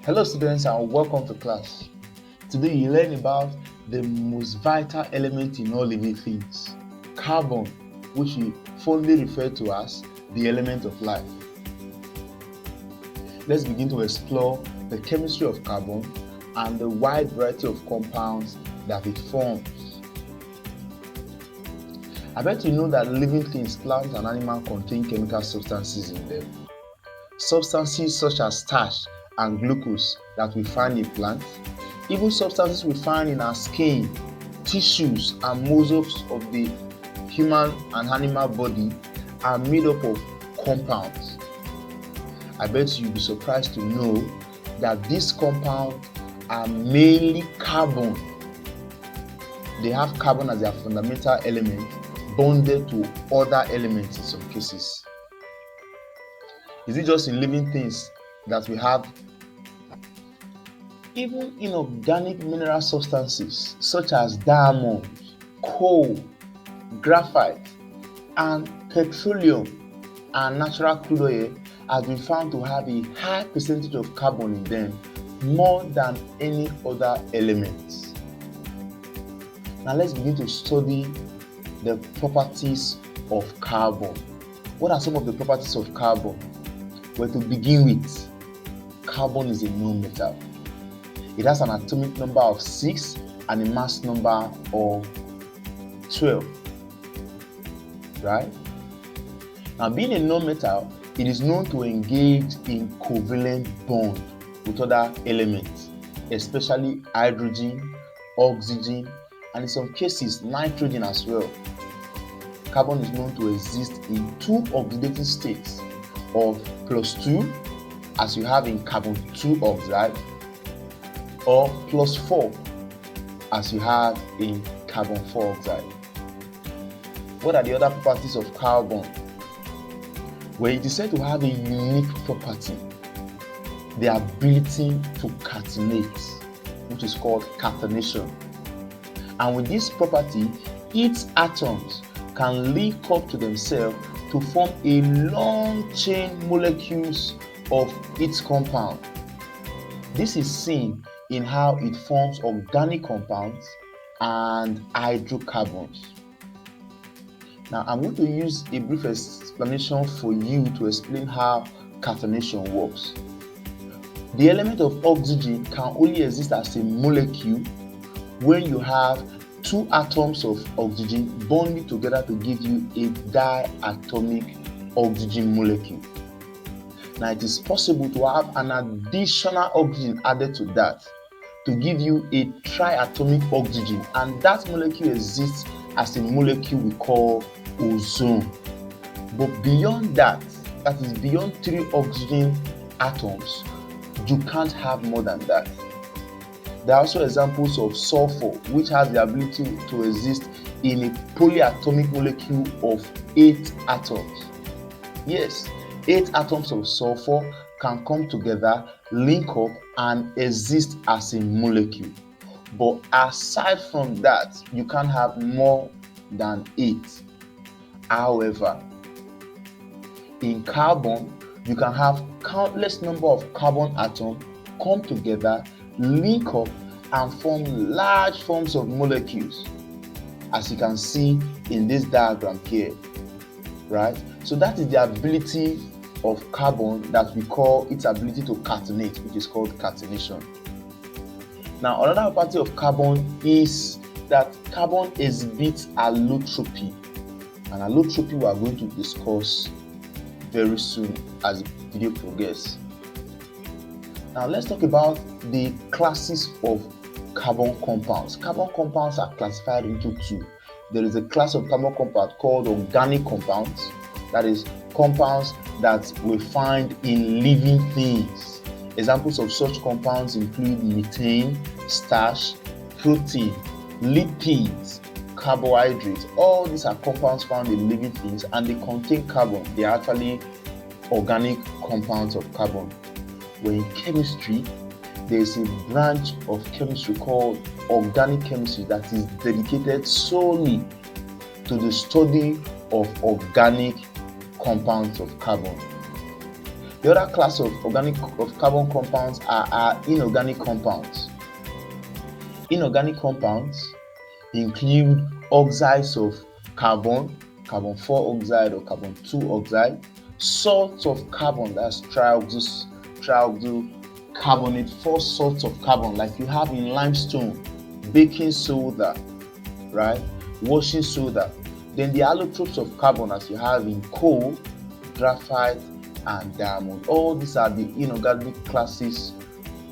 Hello students and welcome to class. Today you learn about the most vital element in all living things, carbon, which we fondly refer to as the element of life. Let's begin to explore the chemistry of carbon and the wide variety of compounds that it forms. I bet you know that living things, plants and animals contain chemical substances in them. Substances such as starch and glucose that we find in plants, even substances we find in our skin, tissues and muscles of the human and animal body are made up of compounds. I bet you'll be surprised to know that these compounds are mainly carbon. They have carbon as their fundamental element, bonded to other elements in some cases. Is it just in living things that we have? Even inorganic mineral substances such as diamonds, coal, graphite, and petroleum and natural crude oil has been found to have a high percentage of carbon in them, more than any other element. Now let's begin to study the properties of carbon. What are some of the properties of carbon? Well, to begin with, carbon is a non-metal. It has an atomic number of 6 and a mass number of 12. Right? Now, being a non-metal, it is known to engage in covalent bond with other elements, especially hydrogen, oxygen, and in some cases, nitrogen as well. Carbon is known to exist in two oxidative states of +2, as you have in carbon 2 oxide, or +4, as you have in carbon 4 oxide. What are the other properties of carbon? Well, it is said to have a unique property, the ability to catenate, which is called catenation. And with this property, its atoms can link up to themselves to form a long chain molecules of its compound. This is seen in how it forms organic compounds and hydrocarbons. Now, I'm going to use a brief explanation for you to explain how catenation works. The element of oxygen can only exist as a molecule when you have two atoms of oxygen bonding together to give you a diatomic oxygen molecule. Now, it is possible to have an additional oxygen added to that to give you a triatomic oxygen, and that molecule exists as a molecule we call ozone. But beyond that, that is beyond 3 oxygen atoms, you can't have more than that. There are also examples of sulfur, which has the ability to exist in a polyatomic molecule of 8 atoms. Yes, 8 atoms of sulfur can come together, link up, and exist as a molecule. But aside from that, you can't have more than 8. However, in carbon, you can have countless number of carbon atoms come together, link up, and form large forms of molecules, as you can see in this diagram here. Right? So that is the ability of carbon that we call its ability to catenate, which is called catenation. Now, another property of carbon is that carbon exhibits allotropy. And allotropy we are going to discuss very soon as the video progresses. Now, let's talk about the classes of carbon compounds. Carbon compounds are classified into 2. There is a class of carbon compound called organic compounds, that is, compounds that we find in living things. Examples of such compounds include methane, starch, protein, lipids, carbohydrates. All these are compounds found in living things and they contain carbon. They are actually organic compounds of carbon. When in chemistry, there is a branch of chemistry called organic chemistry that is dedicated solely to the study of organic compounds of carbon. The other class of carbon compounds are inorganic compounds. Inorganic compounds include oxides of carbon, carbon 4 oxide or carbon 2 oxide, salts of carbon, that's trialkyl carbonate, 4 salts of carbon like you have in limestone, baking soda, right, washing soda. Then the allotropes of carbon as you have in coal, graphite, and diamond. All these are the inorganic classes,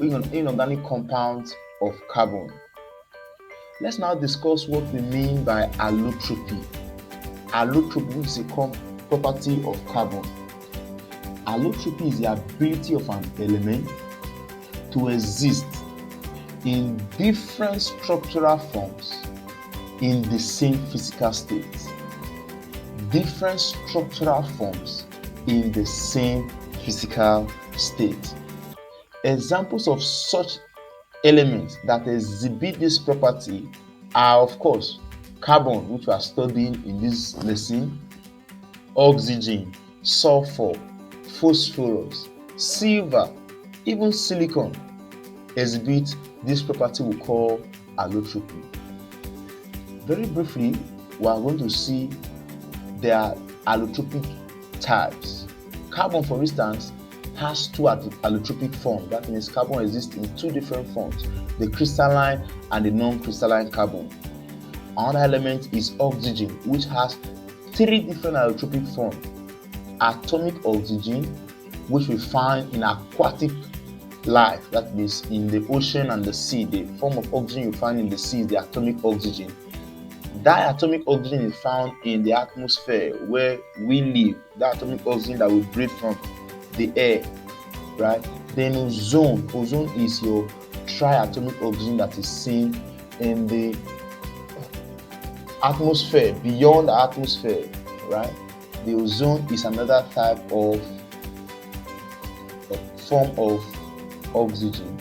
inorganic compounds of carbon. Let's now discuss what we mean by allotropy. Allotropy is a property of carbon. Allotropy is the ability of an element to exist in different structural forms in the same physical state. Different structural forms in the same physical state. Examples of such elements that exhibit this property are, of course, carbon, which we are studying in this lesson, oxygen, sulfur, phosphorus, silver, even silicon exhibit this property we call allotropy. Very briefly, we are going to see their allotropic types. Carbon, for instance, has two allotropic forms. That means carbon exists in two different forms, the crystalline and the non-crystalline carbon. Another element is oxygen, which has three different allotropic forms. Atomic oxygen, which we find in aquatic life, that means in the ocean and the sea. The form of oxygen you find in the sea is the atomic oxygen. Diatomic oxygen is found in the atmosphere where we live, the atomic oxygen that we breathe from the air, right? Then ozone is your triatomic oxygen that is seen in the atmosphere, beyond the atmosphere, right? The ozone is another type of form of oxygen.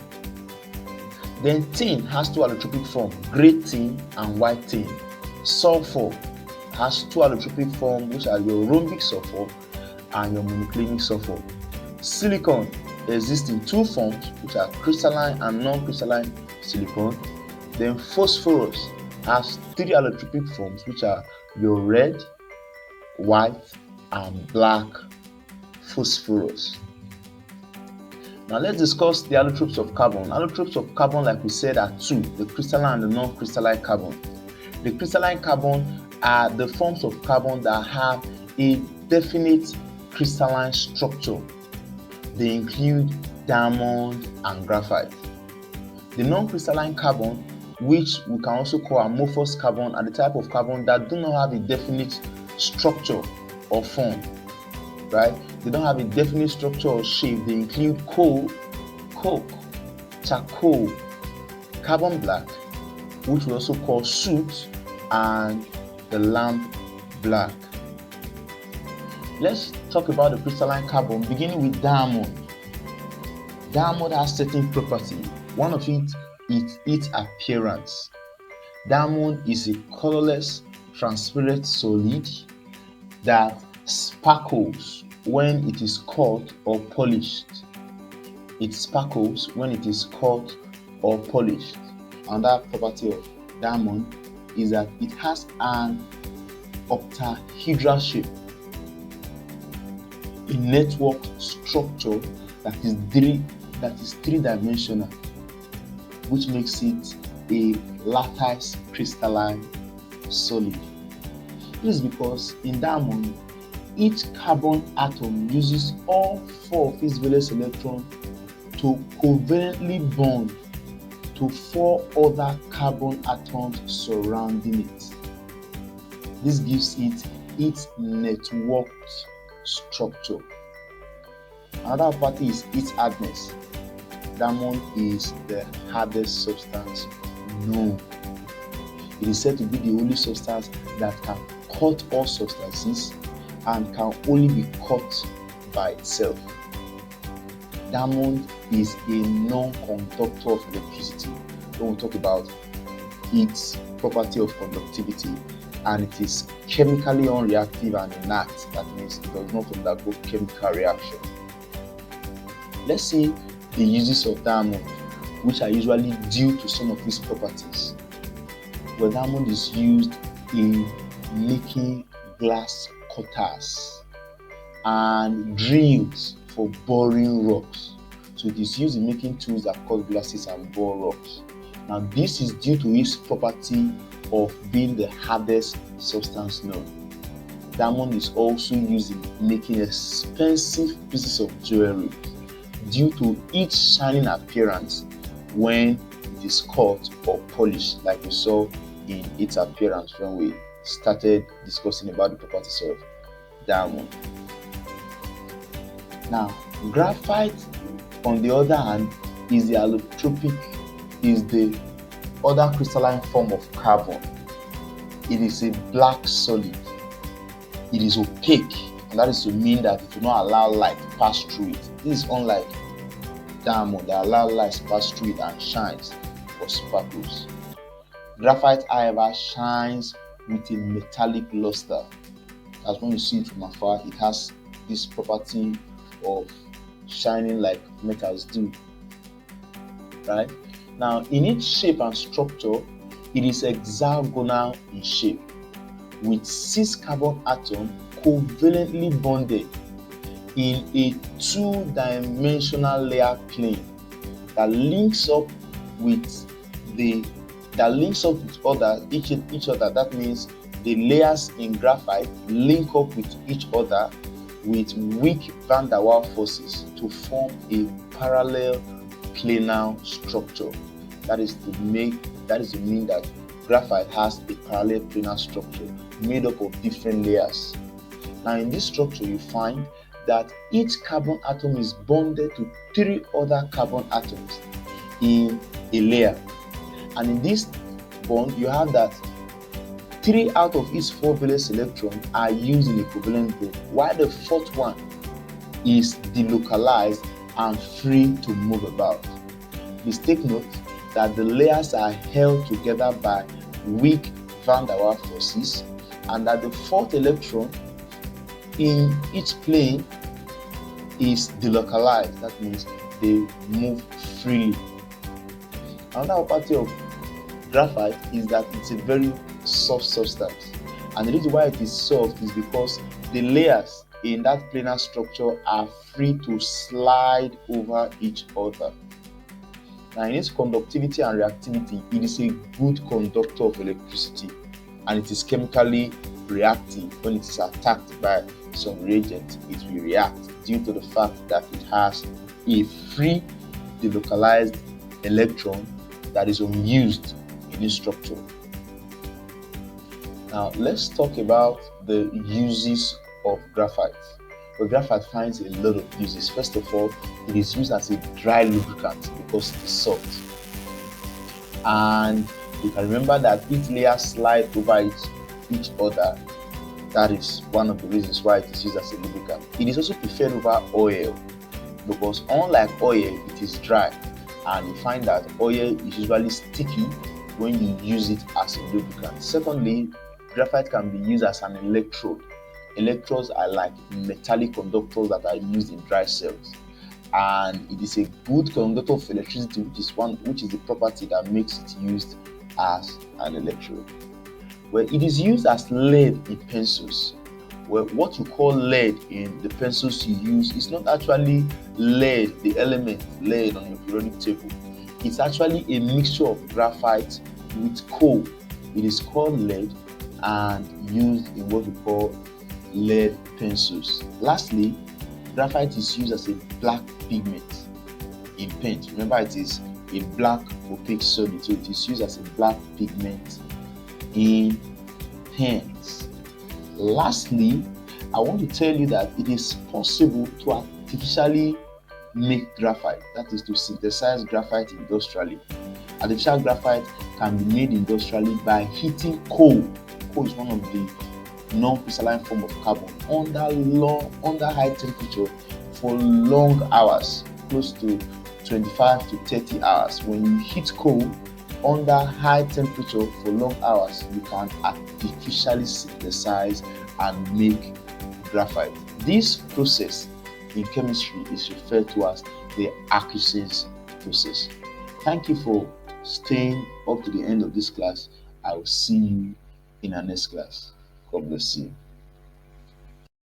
Then tin has two allotropic forms, gray tin and white tin. Sulfur has two allotropic forms, which are your rhombic sulfur and your monoclinic sulfur. Silicon exists in two forms, which are crystalline and non-crystalline silicon. Then phosphorus has three allotropic forms, which are your red, white, and black phosphorus. Now let's discuss the allotropes of carbon. Allotropes of carbon, like we said, are two, the crystalline and the non-crystalline carbon. The crystalline carbon are the forms of carbon that have a definite crystalline structure. They include diamond and graphite. The non-crystalline carbon, which we can also call amorphous carbon, are the type of carbon that do not have a definite structure or form, right? They don't have a definite structure or shape. They include coal, coke, charcoal, carbon black, which we also call soot, and the lamp black. Let's talk about the crystalline carbon, beginning with diamond. Diamond has certain property. One of it is its appearance. Diamond is a colorless, transparent solid that sparkles when it is cut or polished. It sparkles when it is cut or polished. Another property of diamond is that it has an octahedral shape, a network structure that is three-dimensional, which makes it a lattice crystalline solid. This is because in diamond, each carbon atom uses all four of its valence electrons to covalently bond to four other carbon atoms surrounding it. This gives it its networked structure. Another property is its hardness. Diamond is the hardest substance known. It is said to be the only substance that can cut all substances and can only be cut by itself. Diamond is a non-conductor of electricity when we talk about its property of conductivity, and it is chemically unreactive and inert. That means it does not undergo chemical reaction. Let's see the uses of diamond, which are usually due to some of these properties. Well, diamond is used in making glass cutters and drills for boring rocks. So it is used in making tools that cut glasses and bore rocks. Now, this is due to its property of being the hardest substance known. Diamond is also used in making expensive pieces of jewelry due to its shining appearance when it is cut or polished, like we saw in its appearance when we started discussing about the properties of diamond. Now, graphite, on the other hand, is the allotropic, is the other crystalline form of carbon. It is a black solid. It is opaque, and that is to mean that it will not allow light to pass through it. This is unlike diamond that allows light to pass through it and shines or sparkles. Graphite, however, shines with a metallic luster. As when you see it from afar, it has this property of shining like metals do. Right? Now, in its shape and structure, it is hexagonal in shape, with 6 carbon atoms covalently bonded in a 2-dimensional layer plane that links up with each other. That means the layers in graphite link up with each other with weak van der Waals forces to form a parallel planar structure. That is to mean that graphite has a parallel planar structure made up of different layers. Now, in this structure, you find that each carbon atom is bonded to 3 other carbon atoms in a layer. And in this bond, you have that 3 out of its 4 valence electrons are used in a covalent group, while the 4th one is delocalized and free to move about. Please take note that the layers are held together by weak van der Waals forces, and that the 4th electron in each plane is delocalized. That means they move freely. Another property of graphite is that it's a very soft substance, and the reason why it is soft is because the layers in that planar structure are free to slide over each other. Now, in its conductivity and reactivity, it is a good conductor of electricity, and it is chemically reactive. When it is attacked by some reagent, it will react due to the fact that it has a free delocalized electron that is unused in its structure. Now, let's talk about the uses of graphite. Well, graphite finds a lot of uses. First of all, it is used as a dry lubricant because it is soft. And you can remember that each layer slides over each other. That is one of the reasons why it is used as a lubricant. It is also preferred over oil because, unlike oil, it is dry. And you find that oil is usually sticky when you use it as a lubricant. Secondly, graphite can be used as an electrode. Electrodes are like metallic conductors that are used in dry cells, and it is a good conductor of electricity, which is the property that makes it used as an electrode. Well, it is used as lead in pencils. Well, what you call lead in the pencils you use is not actually lead, the element lead on your periodic table. It's actually a mixture of graphite with coal. It is called lead and used in what we call lead pencils. Lastly, graphite is used as a black pigment in paint. Remember, it is a black opaque solid, so it is used as a black pigment in paints. Lastly, I want to tell you that it is possible to artificially make graphite, that is to synthesize graphite industrially. Artificial graphite can be made industrially by heating coal. Coal is one of the non-crystalline form of carbon under high temperature for long hours, close to 25 to 30 hours. When you heat coal under high temperature for long hours, you can artificially synthesize and make graphite. This process in chemistry is referred to as the acquisitions process. Thank you for staying up to the end of this class. I will see you in our next class. God bless you.